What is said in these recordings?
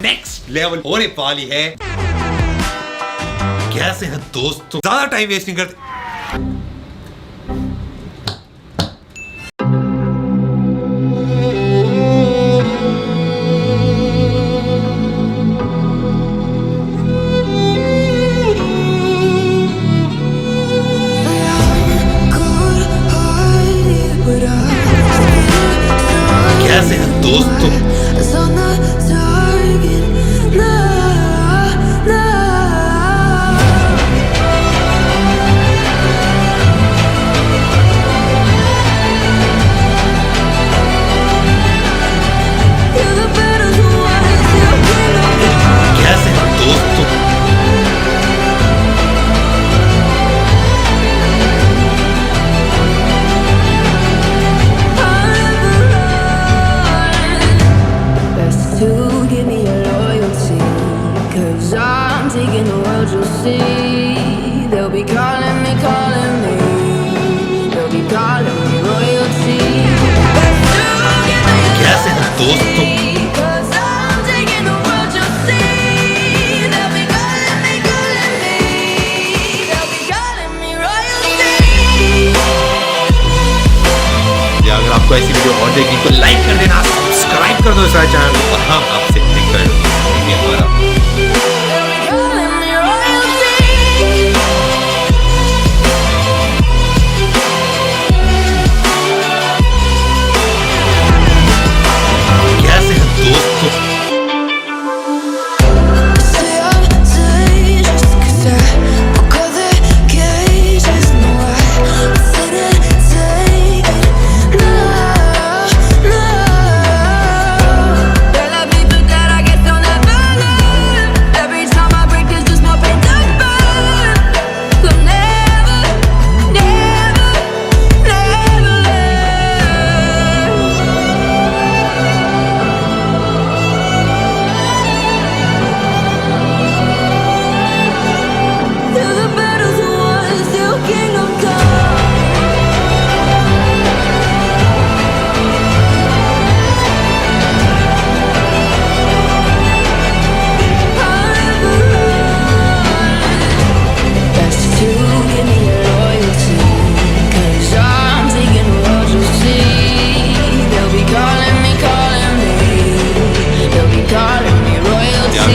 Next level होने वाली है। कैसे हैं दोस्तों, ज्यादा टाइम वेस्ट नहीं करते। कैसे हैं दोस्तों, कैसे हैं दोस्तों, taking the world, you'll see. They'll be calling me, calling me. They'll be calling me royalty. कैसे हैं दोस्तों, 'Cause I'm taking the world, you'll see. They'll be calling me, calling me. They'll be calling me royalty. या अगर आपको ऐसी video और देखनी तो लाइक कर देना, सब्सक्राइब कर दो इस चैनल को और हम आपसे हमारा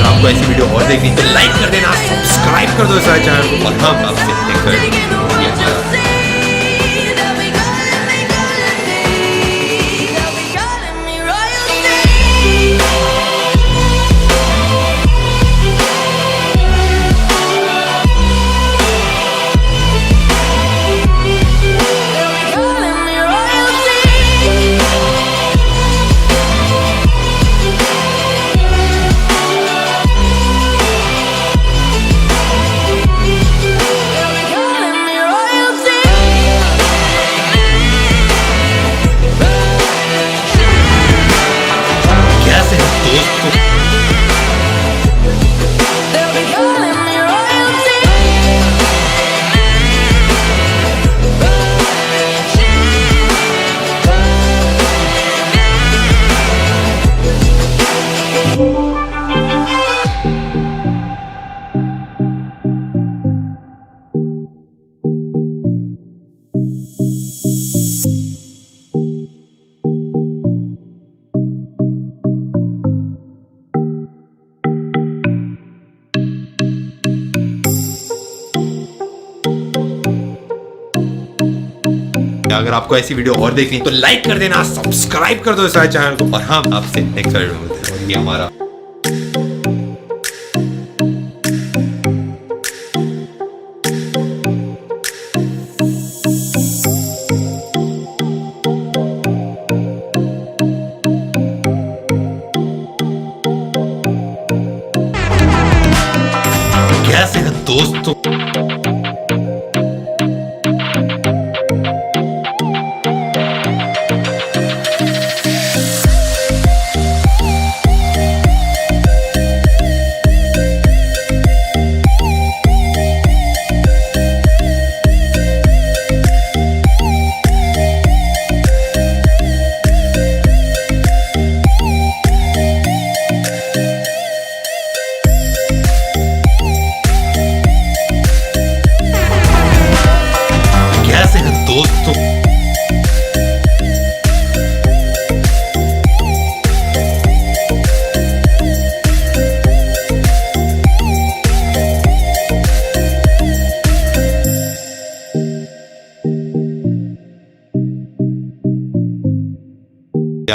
आपको ऐसी वीडियो और देखनी तो लाइक कर देना, सब्सक्राइब कर दो इस चैनल को और हम आपसे अगर आपको ऐसी वीडियो और देखनी तो लाइक कर देना, सब्सक्राइब कर दो इस चैनल को और हम आपसे नेक्स्ट वीडियो में मिलते हैं। ये हमारा कैसे हैं दोस्तों,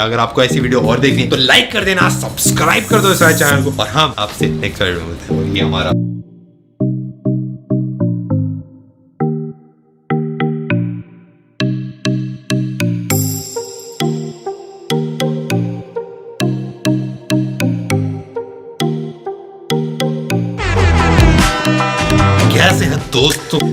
अगर आपको ऐसी वीडियो और देखनी है तो लाइक कर देना, सब्सक्राइब कर दो इस चैनल को, और हम आपसे नेक्स्ट वीडियो में मिलते हैं। ये हमारा कैसे हैं दोस्तों।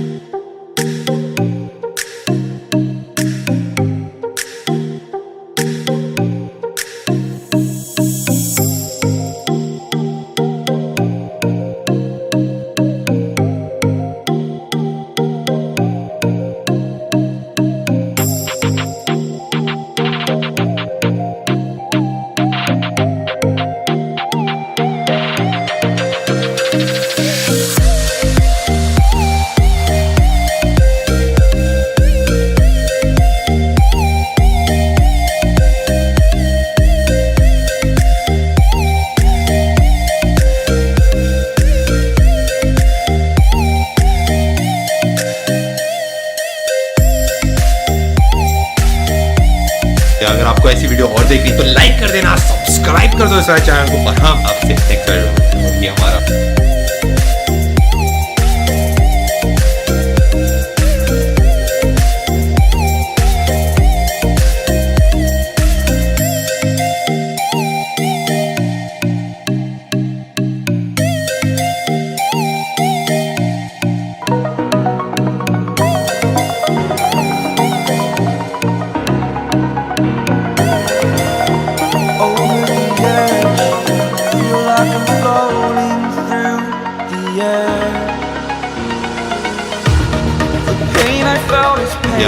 अगर आपको ऐसी वीडियो और देखनी है तो लाइक कर देना, सब्सक्राइब कर दो इस चैनल को, और हम आपसे नेक्स्ट वीडियो में मिलते हैं। ये हमारा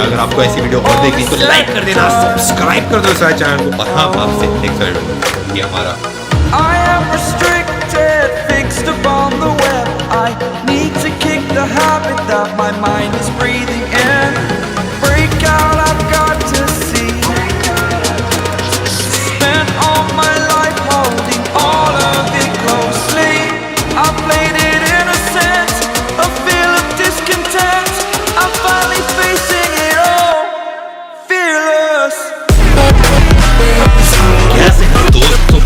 अगर आपको ऐसी वीडियो और देखनी है तो लाइक कर देना, सब्सक्राइब कर दो इस चैनल को, और हम आपसे नेक्स्ट वीडियो में मिलते हैं। ये हमारा I am restricted, fixed upon the web. I need to kick the habit that my mind is breathing in. Break out, I've got to see. Spent all my life holding all of it closely. I played it innocent, a feel of discontent. I'm finally facing it all, fearless. कैसे हैं दोस्तों।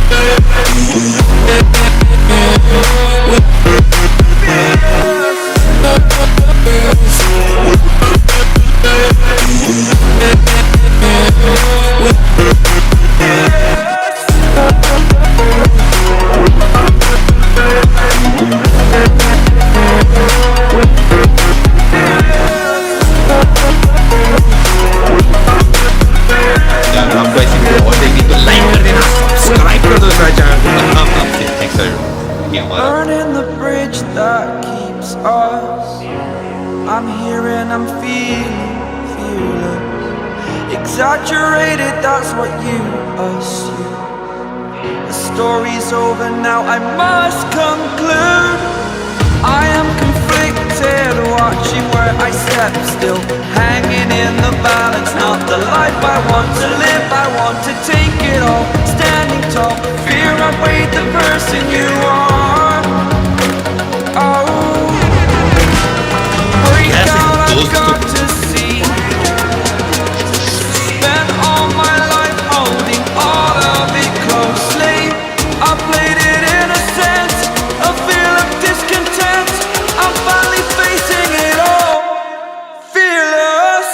अगर आपको ऐसी video और देखनी है तो लाइक कर देना, सब्सक्राइब कर दो इस चैनल को, और हम आपसे नेक्स्ट वीडियो में मिलते हैं। ये हमारा Burning the bridge that keeps us. I'm here and I'm feeling fearless. Exaggerated, that's what you assume. The story's over now, I must conclude. I am conflicted, watching where I step still, hanging in the balance. Not the life I want to live, I want to take it all. Standing tall, fear outweighed the person you are. Oh, break out, I've got to see. Spent all my life holding all of it closely. I played it innocent, a feel of discontent. I'm finally facing it all, fearless.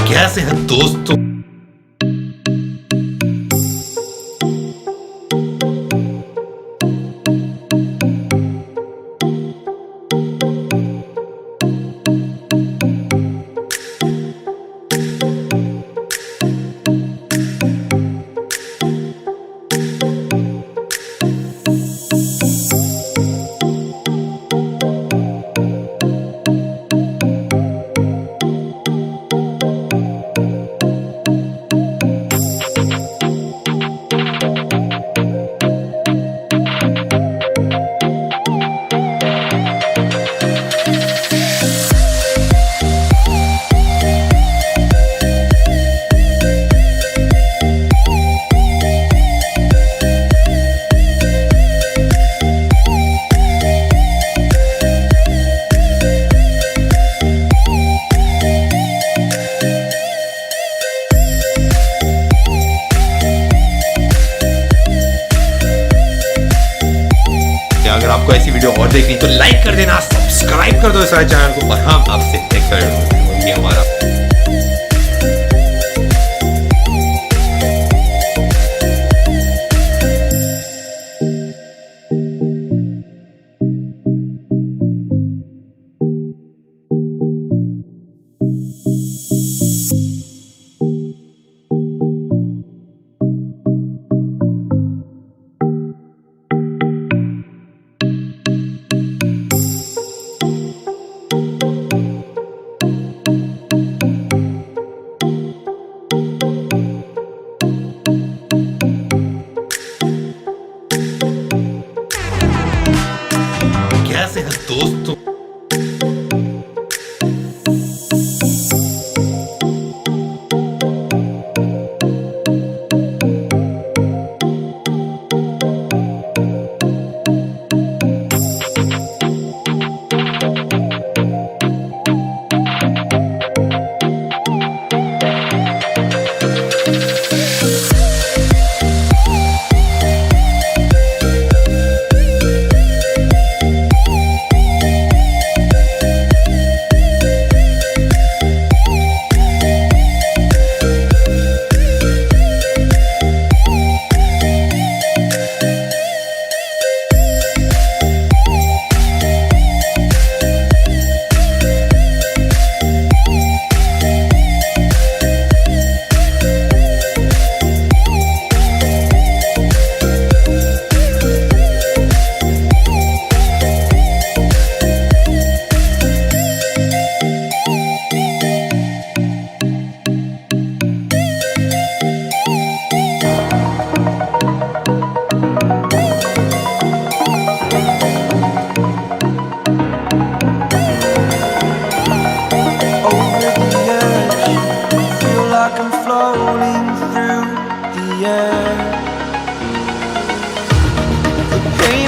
कैसे हैं दोस्तों। देखनी तो like कर देना, subscribe कर दो इस वाले चैनल को और हम आपसे नेक्स्ट वीडियो में ये हमारा कैसे हैं दोस्तों।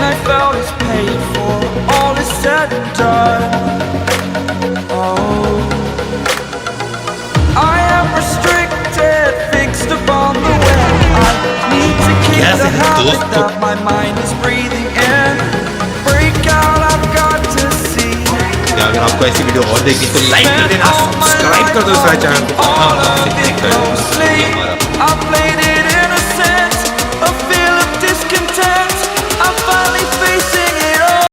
I felt is paid for, all is said and done. Oh, I am restricted, fixed upon the web. I need to keep the habit that my mind is breathing in. Break out, I've got to see. अगर आपको ऐसी video और देखनी तो like कर देना, subscribe कर दो इस चैनल को। हाँ,